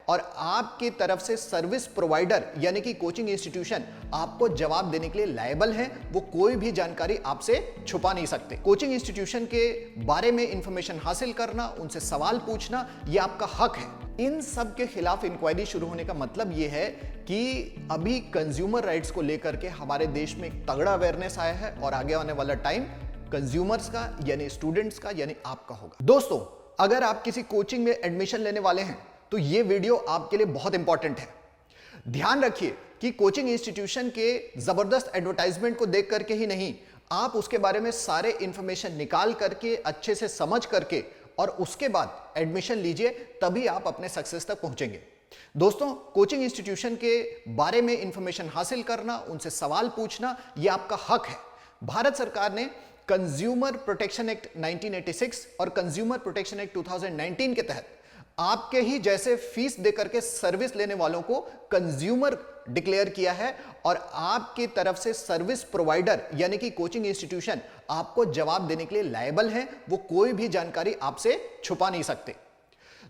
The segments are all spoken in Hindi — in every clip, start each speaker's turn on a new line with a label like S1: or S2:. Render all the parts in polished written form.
S1: और आपकी तरफ से सर्विस प्रोवाइडर यानी कि कोचिंग इंस्टीट्यूशन आपको जवाब देने के लिए लायबल है। वो कोई भी जानकारी आपसे छुपा नहीं सकते। कोचिंग इंस्टीट्यूशन के बारे में इंफॉर्मेशन हासिल करना, उनसे सवाल पूछना, यह आपका हक है। इन सब के खिलाफ इंक्वायरी शुरू होने का मतलब यह है कि अभी कंज्यूमर राइट्स को लेकर के हमारे देश में एक तगड़ा अवेयरनेस आया है और आगे आने वाला टाइम कंज्यूमर्स का यानी स्टूडेंट्स का यानी आपका होगा। दोस्तों, अगर आप किसी कोचिंग में एडमिशन लेने वाले हैं तो यह वीडियो आपके लिए बहुत इंपॉर्टेंट है। ध्यान रखिए कि कोचिंग इंस्टीट्यूशन के जबरदस्त एडवर्टाइजमेंट को देख करके ही नहीं, आप उसके बारे में सारे इंफॉर्मेशन निकाल करके अच्छे से समझ करके और उसके बाद एडमिशन लीजिए, तभी आप अपने सक्सेस तक पहुंचेंगे। दोस्तों, कोचिंग इंस्टीट्यूशन के बारे में इंफॉर्मेशन हासिल करना, उनसे सवाल पूछना, यह आपका हक है। भारत सरकार ने कंज्यूमर प्रोटेक्शन एक्ट 1986 और कंज्यूमर प्रोटेक्शन एक्ट 2019 के तहत आपके ही जैसे फीस देकर के सर्विस लेने वालों को कंज्यूमर डिक्लेयर किया है और आपकी तरफ से सर्विस प्रोवाइडर यानी कि कोचिंग इंस्टीट्यूशन आपको जवाब देने के लिए लायबल है। वो कोई भी जानकारी आपसे छुपा नहीं सकते।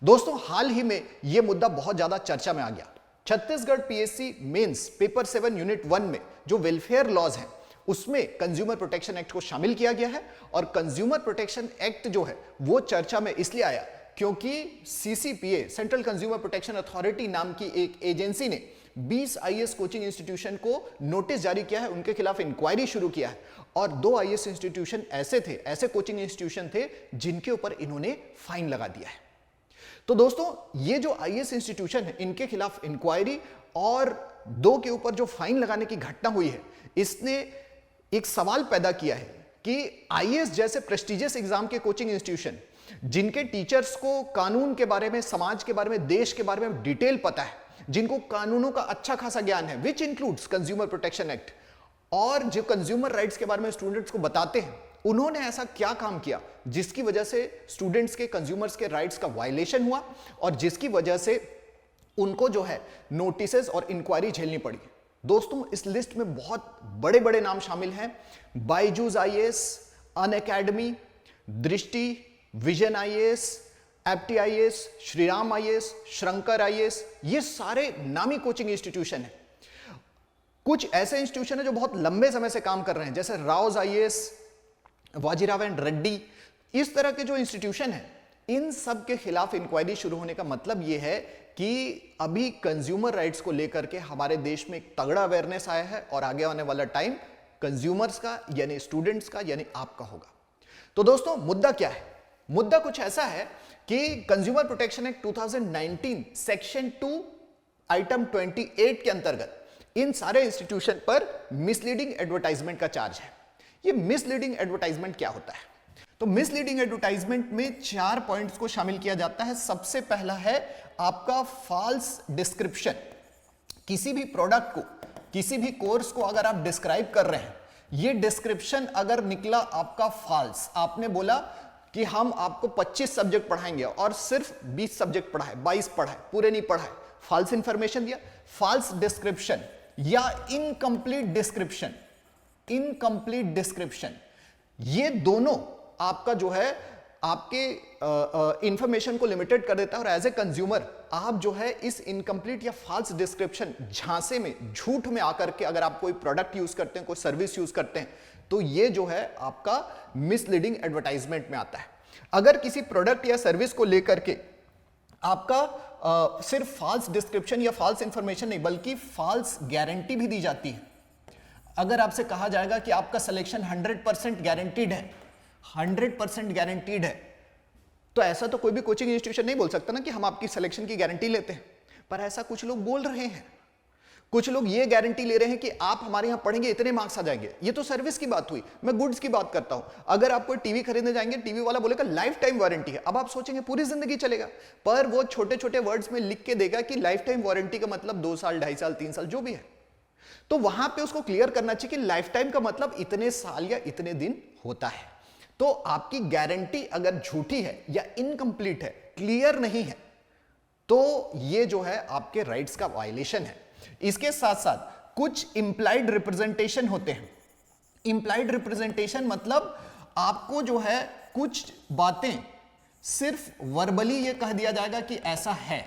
S1: दोस्तों, हाल ही में यह मुद्दा बहुत ज्यादा चर्चा में आ गया। Chhattisgarh PSC mains paper 7 unit 1 में जो वेलफेयर लॉज है उसमें कंज्यूमर प्रोटेक्शन एक्ट को शामिल किया गया है और कंज्यूमर प्रोटेक्शन एक्ट जो है वो चर्चा में इसलिए आया क्योंकि CCPA central consumer protection authority नाम की एक एजेंसी ने 20 आईएएस कोचिंग इंस्टीट्यूशन को नोटिस जारी किया है, उनके खिलाफ इंक्वायरी शुरू किया है और 2 आईएएस इंस्टीट्यूशन ऐसे कोचिंग इंस्टीट्यूशन थे जिनके ऊपर इन्होंने फाइन लगा दिया है। तो दोस्तों, ये जो आईएएस इंस्टीट्यूशन है इनके खिलाफ इंक्वायरी और 2 के ऊपर जो फाइन लगाने की घटना हुई है, इसने एक सवाल पैदा किया है कि आईएएस जैसे प्रेस्टिजियस एग्जाम के कोचिंग इंस्टीट्यूशन जिनके टीचर्स को कानून के बारे में, समाज के बारे में, देश के बारे में डिटेल पता है, जिनको कानूनों का अच्छा खासा ज्ञान है, which includes consumer protection act, और जो कंज्यूमर राइट्स के बारे में स्टूडेंट्स को बताते हैं, उन्होंने ऐसा क्या काम किया जिसकी वजह से स्टूडेंट्स के, कंज्यूमर्स के राइट्स का वायलेशन हुआ और जिसकी वजह से उनको जो है नोटिसेस और इंक्वायरी झेलनी पड़ी। दोस्तों, इस लिस्ट में बहुत बड़े बड़े नाम शामिल हैं। Byju's IAS, Unacademy, Drishti, Vision IAS, Apti IAS, Shriram IAS, Shankar IAS, ये सारे नामी कोचिंग इंस्टीट्यूशन हैं। कुछ ऐसे इंस्टीट्यूशन हैं जो बहुत लंबे समय से काम कर रहे हैं, जैसे राउज आईएएस, वाजीराव एंड रेड्डी, इस तरह के जो इंस्टीट्यूशन हैं, इन सब के खिलाफ इंक्वायरी शुरू होने का मतलब यह है कि अभी कंज्यूमर राइट्स को लेकर के हमारे देश में एक तगड़ा अवेयरनेस आया है और आगे आने वाला टाइम कंज्यूमर्स का यानी स्टूडेंट्स का यानी आपका होगा। तो दोस्तों, मुद्दा क्या है? मुद्दा कुछ ऐसा है कि consumer protection act 2019 section 2 item 28 के अंतर्गत इन सारे इंस्टीट्यूशन पर मिसलीडिंग एडवर्टाइजमेंट का चार्ज है। ये मिसलीडिंग एडवर्टाइजमेंट क्या होता है? तो मिसलीडिंग एडवर्टाइजमेंट में 4 पॉइंट्स को शामिल किया जाता है। सबसे पहला है आपका फॉल्स डिस्क्रिप्शन। किसी भी प्रोडक्ट को, किसी भी कोर्स को अगर आप डिस्क्राइब कर रहे हैं, ये डिस्क्रिप्शन अगर निकला आपका फॉल्स, आपने बोला कि हम आपको 25 सब्जेक्ट पढ़ाएंगे और सिर्फ 20 सब्जेक्ट पढ़ाए, 22 पढ़ाए, पूरे नहीं पढ़ाए, फॉल्स इंफॉर्मेशन दिया, फॉल्स डिस्क्रिप्शन या इनकम्प्लीट डिस्क्रिप्शन, इनकम्प्लीट डिस्क्रिप्शन, ये दोनों आपका जो है आपके इंफॉर्मेशन को लिमिटेड कर देता है और एज ए कंज्यूमर आप जो है इस इनकम्प्लीट या फॉल्स डिस्क्रिप्शन झांसे में, झूठ में आकर के अगर आप कोई प्रोडक्ट यूज करते हैं, कोई सर्विस यूज करते हैं, तो ये जो है आपका मिसलीडिंग एडवर्टाइजमेंट में आता है। अगर किसी प्रोडक्ट या सर्विस को लेकर के आपका सिर्फ फॉल्स डिस्क्रिप्शन या फॉल्स इंफॉर्मेशन नहीं बल्कि फॉल्स गारंटी भी दी जाती है। अगर आपसे कहा जाएगा कि आपका सिलेक्शन 100% गारंटीड है, 100% गारंटीड है, तो ऐसा तो कोई भी कोचिंग इंस्टीट्यूशन नहीं बोल सकता ना कि हम आपकी सिलेक्शन की गारंटी लेते हैं। पर ऐसा कुछ लोग बोल रहे हैं। कुछ लोग ये गारंटी ले रहे हैं कि आप हमारे यहां पढ़ेंगे इतने मार्क्स आ जाएंगे। ये तो सर्विस की बात हुई, मैं गुड्स की बात करता हूं। अगर आप कोई टीवी खरीदने जाएंगे, टीवी वाला बोलेगा लाइफ टाइम वारंटी है, अब आप सोचेंगे पूरी जिंदगी चलेगा, पर वो छोटे छोटे वर्ड्स में लिख के देगा कि लाइफ टाइम वारंटी का मतलब 2 साल, 2.5 साल, 3 साल जो भी है। तो वहां पे उसको क्लियर करना चाहिए कि लाइफ टाइम का मतलब इतने साल या इतने दिन होता है। तो आपकी गारंटी अगर झूठी है या इनकम्प्लीट है, क्लियर नहीं है, तो ये जो है आपके राइट्स का वायलेशन है। इसके साथ साथ कुछ इंप्लाइड रिप्रेजेंटेशन होते हैं। इंप्लाइड रिप्रेजेंटेशन मतलब आपको जो है कुछ बातें सिर्फ वर्बली ये कह दिया जाएगा कि ऐसा है,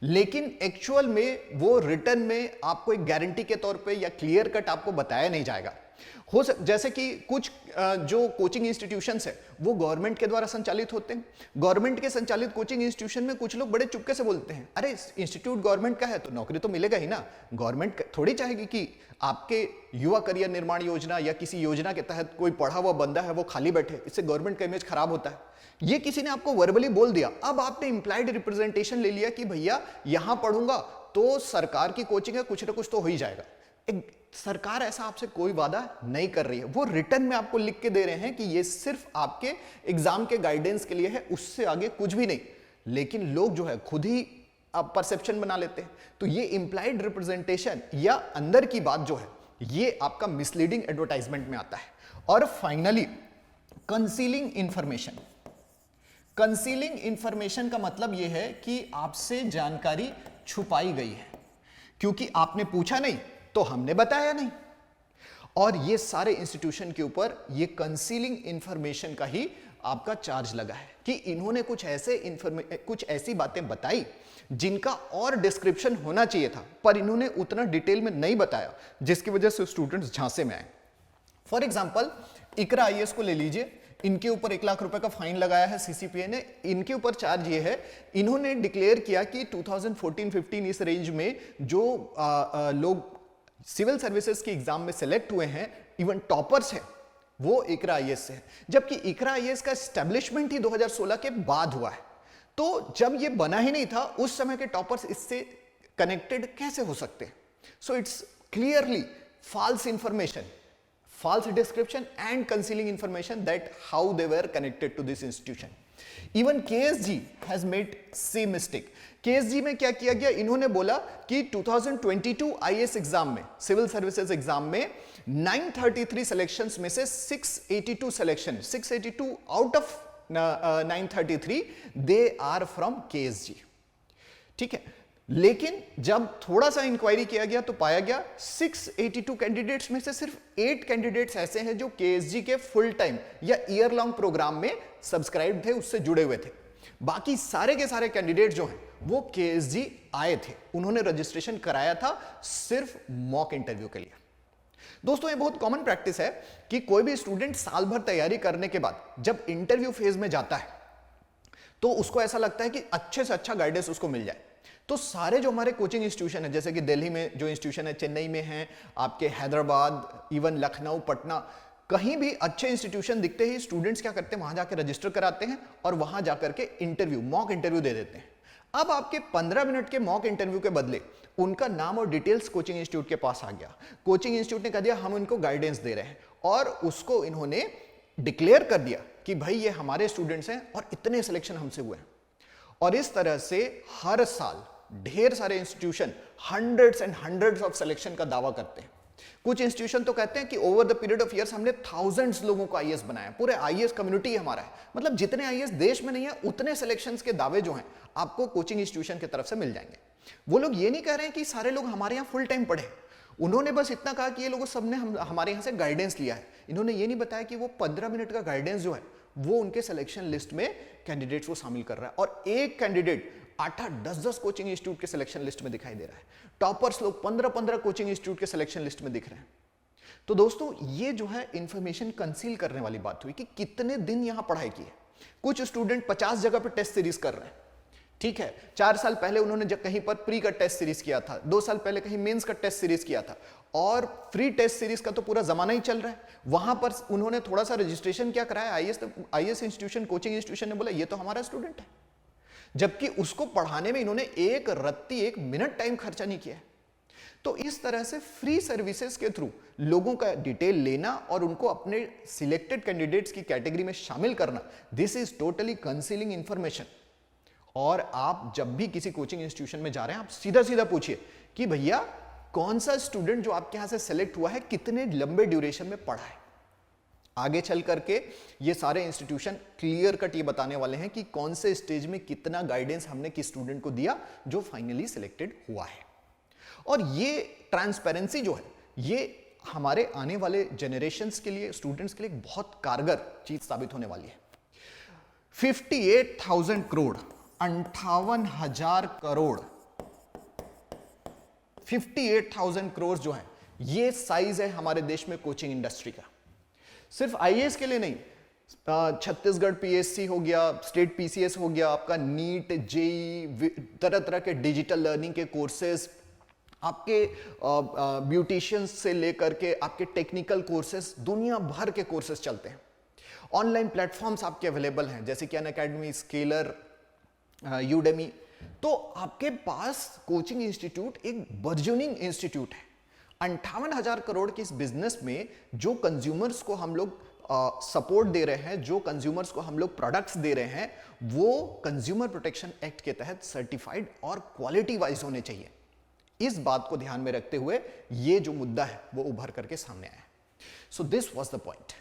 S1: लेकिन एक्चुअल में वो रिटर्न में आपको एक गारंटी के तौर पे या क्लियर कट आपको बताया नहीं जाएगा। जैसे कि कुछ जो कोचिंग इंस्टीट्यूशंस है वो गवर्नमेंट के द्वारा संचालित होते हैं। गवर्नमेंट के संचालित कोचिंग इंस्टीट्यूशन में कुछ लोग बड़े चुपके से बोलते हैं, अरे इंस्टीट्यूट गवर्नमेंट का है तो नौकरी तो मिलेगा ही ना। गवर्नमेंट थोड़ी चाहेगी कि आपके युवा करियर निर्माण योजना या किसी योजना के तहत कोई पढ़ा हुआ बंदा है वो खाली बैठे, इससे गवर्नमेंट का इमेज खराब होता है। ये किसी ने आपको वर्बली बोल दिया, अब आपने इंप्लाइड रिप्रेजेंटेशन ले लिया कि भैया यहां पढ़ूंगा तो सरकार की कोचिंग है, कुछ ना कुछ तो हो ही जाएगा। एक सरकार ऐसा आपसे कोई वादा नहीं कर रही है, वो रिटर्न में आपको लिख के दे रहे हैं कि ये सिर्फ आपके एग्जाम के गाइडेंस के लिए है, उससे आगे कुछ भी नहीं। लेकिन लोग जो है खुद ही परसेप्शन बना लेते हैं। तो ये इंप्लाइड रिप्रेजेंटेशन या अंदर की बात जो है ये आपका मिसलीडिंग एडवर्टाइजमेंट में आता है। और finally concealing information. Concealing information का मतलब यह है कि आपसे जानकारी छुपाई गई है, क्योंकि आपने पूछा नहीं तो हमने बताया नहीं। और ये सारे इंस्टीट्यूशन के ऊपर ये कंसीलिंग इंफॉर्मेशन का ही आपका चार्ज लगा है कि इन्होंने कुछ ऐसी बातें बताई जिनका और डिस्क्रिप्शन होना चाहिए था, पर इन्होंने उतना डिटेल में नहीं बताया, जिसकी वजह से स्टूडेंट्स झांसे में आए। फॉर एग्जाम्पल इकरा आईएएस को ले लीजिए, इनके ऊपर 1 लाख रुपए का फाइन लगाया है सीसीपीए ने। इनके ऊपर चार्ज ये है, इन्होंने डिक्लेयर किया कि 2014-15 इस रेंज में जो लोग सिविल सर्विसेज के एग्जाम में सेलेक्ट हुए हैं, इवन टॉपर्स हैं, वो इकरा आईएएस से है। जबकि इकरा आईएएस का एस्टेब्लिशमेंट ही 2016 के बाद हुआ है। तो जब ये बना ही नहीं था, उस समय के टॉपर्स इससे कनेक्टेड कैसे हो सकते हैं? So it's clearly false information, false description and concealing information that how they were connected to this institution. Even KSG has made same mistake. KSG में क्या किया गया, इन्होंने बोला कि 2022 आईएएस एग्जाम में, सिविल सर्विसेज एग्जाम में 933 सिलेक्शंस में से 682 selection, 682 out of 933 they are from KSG। ठीक है, लेकिन जब थोड़ा सा इंक्वायरी किया गया तो पाया गया 682 कैंडिडेट्स में से सिर्फ 8 कैंडिडेट्स ऐसे हैं जो केएसजी के फुल टाइम या ईयर लॉन्ग प्रोग्राम में सब्सक्राइब थे, उससे जुड़े हुए थे। बाकी सारे के सारे कैंडिडेट जो हैं वो केएसजी आए थे, उन्होंने रजिस्ट्रेशन कराया था सिर्फ मॉक इंटरव्यू के लिए। दोस्तों, ये बहुत कॉमन प्रैक्टिस है कि कोई भी स्टूडेंट साल भर तैयारी करने के बाद जब इंटरव्यू फेज में जाता है तो उसको ऐसा लगता है कि अच्छे से अच्छा गाइडेंस उसको मिल जाए। तो सारे जो हमारे कोचिंग इंस्टीट्यूशन है, जैसे कि दिल्ली में जो इंस्टीट्यूशन है, चेन्नई में है, आपके हैदराबाद, इवन लखनऊ, पटना, कहीं भी अच्छे इंस्टीट्यूशन दिखते ही स्टूडेंट्स क्या करते हैं, वहां जाकर रजिस्टर कराते हैं और वहां जाकर के इंटरव्यू, मॉक इंटरव्यू दे देते हैं। अब आपके 15 मिनट के मॉक इंटरव्यू के बदले उनका नाम और डिटेल्स कोचिंग इंस्टीट्यूट के पास आ गया। कोचिंग इंस्टीट्यूट ने कह दिया हम इनको गाइडेंस दे रहे हैं, और उसको इन्होंने डिक्लेयर कर दिया कि भाई ये हमारे स्टूडेंट्स हैं और इतने सिलेक्शन हमसे हुए हैं। और इस तरह से हर साल ढेर सारे institution hundreds and hundreds of selection का दावा करते हैं। कुछ इंस्टीट्यूशन तो कहते हैं कि over the period of years हमने थाउजेंड्स लोगों को आईएएस बनाया, पूरे आईएएस कम्युनिटी हमारा है। मतलब जितने आईएएस देश में नहीं है उतने सिलेक्शंस के दावे जो हैं आपको कोचिंग इंस्टीट्यूशन की तरफ से मिल जाएंगे। वो लोग ये नहीं कह रहे हैं कि सारे लोग हमारे यहाँ फुल टाइम पढ़े, उन्होंने बस इतना कहा कि ये लोगों सबने हमारे यहाँ से गाइडेंस लिया है। इन्होंने ये नहीं बताया कि वो 15 मिनट का गाइडेंस जो है वो उनके सिलेक्शन लिस्ट में कैंडिडेट्स को शामिल कर रहा है, और एक कैंडिडेट 8-8, 10-10 कोचिंग इंस्टीट्यूट के सिलेक्शन लिस्ट में दिखाई दे रहा है। टॉपर्स लोग 15-15 कोचिंग इंस्टीट्यूट के सिलेक्शन लिस्ट में दिख रहे हैं। तो दोस्तों, ये जो है इंफॉर्मेशन कंसील करने वाली बात हुई कि कितने दिन यहां पढ़ाई की है। कुछ स्टूडेंट 50 जगह पर टेस्ट सीरीज कर रहे हैं, ठीक है। 4 साल पहले उन्होंने कहीं पर प्री का टेस्ट सीरीज किया था, 2 साल पहले कहीं मेंस का टेस्ट सीरीज किया था, और फ्री टेस्ट सीरीज का तो पूरा जमाना ही चल रहा है। वहां पर उन्होंने थोड़ा सा रजिस्ट्रेशन क्या कराया, आईएएस इंस्टीट्यूशन, कोचिंग इंस्टीट्यूशन ने बोला ये तो हमारा स्टूडेंट है, जबकि उसको पढ़ाने में इन्होंने एक रत्ती 1 मिनट टाइम खर्चा नहीं किया। तो इस तरह से फ्री सर्विसेज के थ्रू लोगों का डिटेल लेना और उनको अपने सिलेक्टेड कैंडिडेट्स की कैटेगरी में शामिल करना, this is totally concealing information. और आप जब भी किसी कोचिंग इंस्टीट्यूशन में जा रहे हैं, आप सीधा सीधा पूछिए कि भैया कौन सा स्टूडेंट जो आपके यहां से सेलेक्ट हुआ है कितने लंबे ड्यूरेशन में पढ़ा है। आगे चल करके ये सारे इंस्टीट्यूशन क्लियर कट ये बताने वाले हैं कि कौन से स्टेज में कितना गाइडेंस हमने किस स्टूडेंट को दिया जो फाइनली सिलेक्टेड हुआ है। और ये ट्रांसपेरेंसी जो है ये हमारे आने वाले जनरेशंस के लिए, स्टूडेंट्स के लिए बहुत कारगर चीज साबित होने वाली है। 58,000 करोड़, 58,000 करोड़ 58,000 करोड़ जो है, ये साइज है हमारे देश में कोचिंग इंडस्ट्री का। सिर्फ आईएएस के लिए नहीं, छत्तीसगढ़ पीएससी हो गया, स्टेट पीसीएस हो गया, आपका नीट, जेई, तरह तरह के डिजिटल लर्निंग के कोर्सेज, आपके ब्यूटिशियंस से लेकर के आपके टेक्निकल कोर्सेज, दुनिया भर के कोर्सेज चलते हैं। ऑनलाइन प्लेटफॉर्म्स आपके अवेलेबल हैं जैसे कि अनअकैडमी, स्केलर, यूडेमी। तो आपके पास कोचिंग इंस्टीट्यूट एक बर्जनिंग इंस्टीट्यूट है। 58,000 करोड़ के इस बिजनेस में जो कंज्यूमर्स को हम लोग सपोर्ट दे रहे हैं, जो कंज्यूमर्स को हम लोग प्रोडक्ट्स दे रहे हैं, वो कंज्यूमर प्रोटेक्शन एक्ट के तहत सर्टिफाइड और क्वालिटी वाइज होने चाहिए। इस बात को ध्यान में रखते हुए ये जो मुद्दा है वो उभर करके सामने आया। So this was the point.